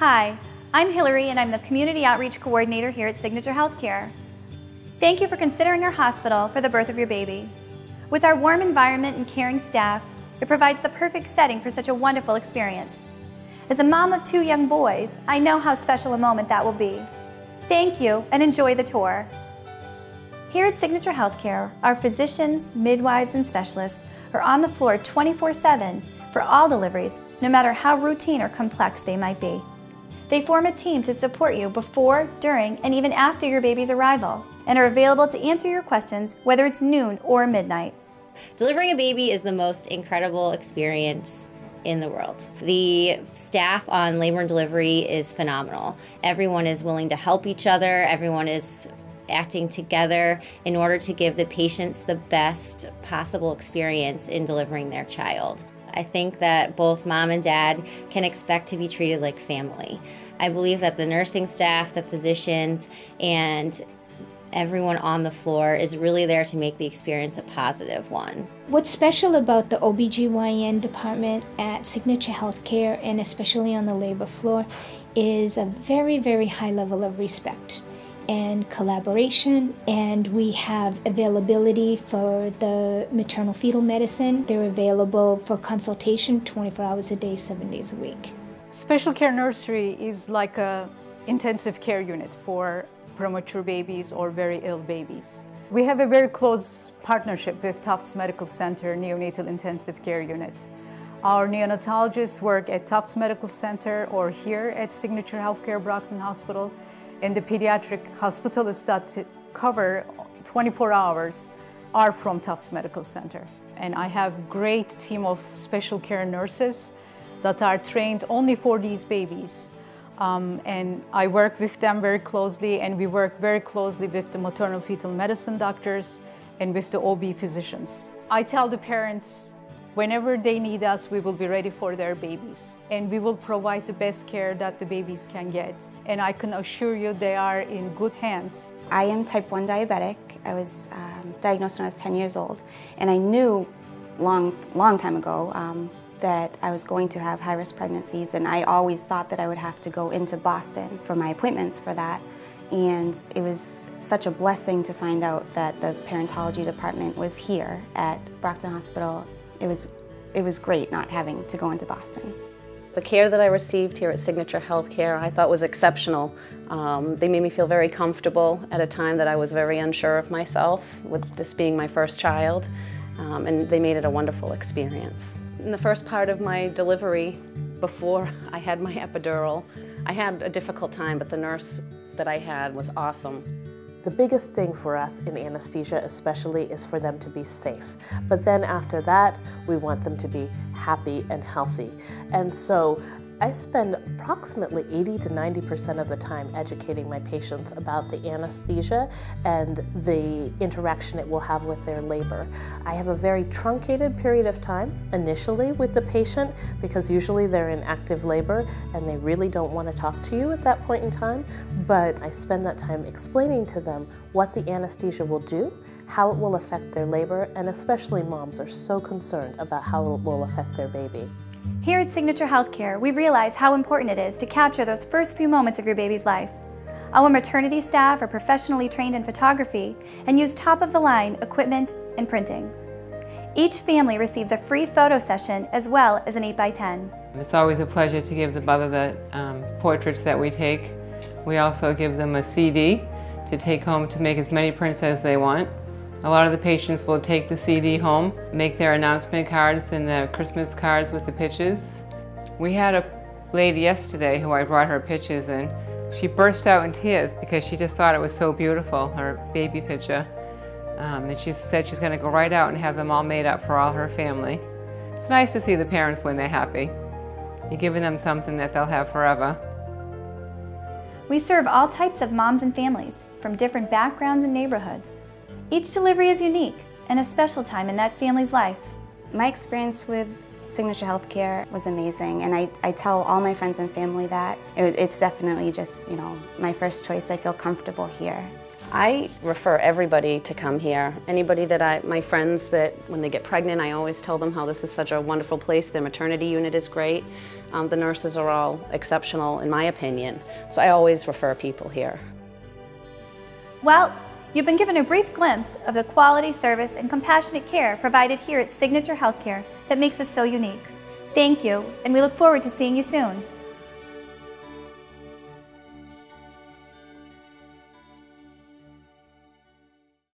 Hi, I'm Hillary and I'm the Community Outreach Coordinator here at Signature Healthcare. Thank you for considering our hospital for the birth of your baby. With our warm environment and caring staff, it provides the perfect setting for such a wonderful experience. As a mom of 2 young boys, I know how special a moment that will be. Thank you and enjoy the tour. Here at Signature Healthcare, our physicians, midwives, and specialists are on the floor 24/7 for all deliveries, no matter how routine or complex they might be. They form a team to support you before, during, and even after your baby's arrival, and are available to answer your questions whether it's noon or midnight. Delivering a baby is the most incredible experience in the world. The staff on labor and delivery is phenomenal. Everyone is willing to help each other. Everyone is acting together in order to give the patients the best possible experience in delivering their child. I think that both mom and dad can expect to be treated like family. I believe that the nursing staff, the physicians, and everyone on the floor is really there to make the experience a positive one. What's special about the OBGYN department at Signature Healthcare, and especially on the labor floor, is a very, very high level of respect and collaboration, and we have availability for the maternal fetal medicine. They're available for consultation 24 hours a day, 7 days a week. Special care nursery is like an intensive care unit for premature babies or very ill babies. We have a very close partnership with Tufts Medical Center Neonatal Intensive Care Unit. Our neonatologists work at Tufts Medical Center or here at Signature Healthcare Brockton Hospital, and the pediatric hospitalists that cover 24 hours are from Tufts Medical Center. And I have a great team of special care nurses that are trained only for these babies. And I work with them very closely, and we work very closely with the maternal fetal medicine doctors and with the OB physicians. I tell the parents, whenever they need us, we will be ready for their babies. And we will provide the best care that the babies can get. And I can assure you they are in good hands. I am type 1 diabetic. I was diagnosed when I was 10 years old. And I knew long time ago that I was going to have high-risk pregnancies. And I always thought that I would have to go into Boston for my appointments for that. And it was such a blessing to find out that the parentology department was here at Brockton Hospital. It was great not having to go into Boston. The care that I received here at Signature Healthcare I thought was exceptional. They made me feel very comfortable at a time that I was very unsure of myself, with this being my first child, and they made it a wonderful experience. In the first part of my delivery, before I had my epidural, I had a difficult time, but the nurse that I had was awesome. The biggest thing for us in anesthesia especially is for them to be safe. But then after that, we want them to be happy and healthy. And so I spend approximately 80 to 90% of the time educating my patients about the anesthesia and the interaction it will have with their labor. I have a very truncated period of time initially with the patient because usually they're in active labor and they really don't want to talk to you at that point in time, but I spend that time explaining to them what the anesthesia will do, how it will affect their labor, and especially moms are so concerned about how it will affect their baby. Here at Signature Healthcare, we realize how important it is to capture those first few moments of your baby's life. Our maternity staff are professionally trained in photography and use top-of-the-line equipment and printing. Each family receives a free photo session as well as an 8x10. It's always a pleasure to give the mother the portraits that we take. We also give them a CD to take home to make as many prints as they want. A lot of the patients will take the CD home, make their announcement cards and their Christmas cards with the pictures. We had a lady yesterday who I brought her pictures and she burst out in tears because she just thought it was so beautiful, her baby picture. And she said she's going to go right out and have them all made up for all her family. It's nice to see the parents when they're happy. You're giving them something that they'll have forever. We serve all types of moms and families from different backgrounds and neighborhoods. Each delivery is unique and a special time in that family's life. My experience with Signature Healthcare was amazing, and I tell all my friends and family that. It's definitely just, my first choice. I feel comfortable here. I refer everybody to come here. Anybody that my friends that when they get pregnant, I always tell them how this is such a wonderful place. The maternity unit is great. The nurses are all exceptional in my opinion. So I always refer people here. Well, you've been given a brief glimpse of the quality service and compassionate care provided here at Signature Healthcare that makes us so unique. Thank you, and we look forward to seeing you soon.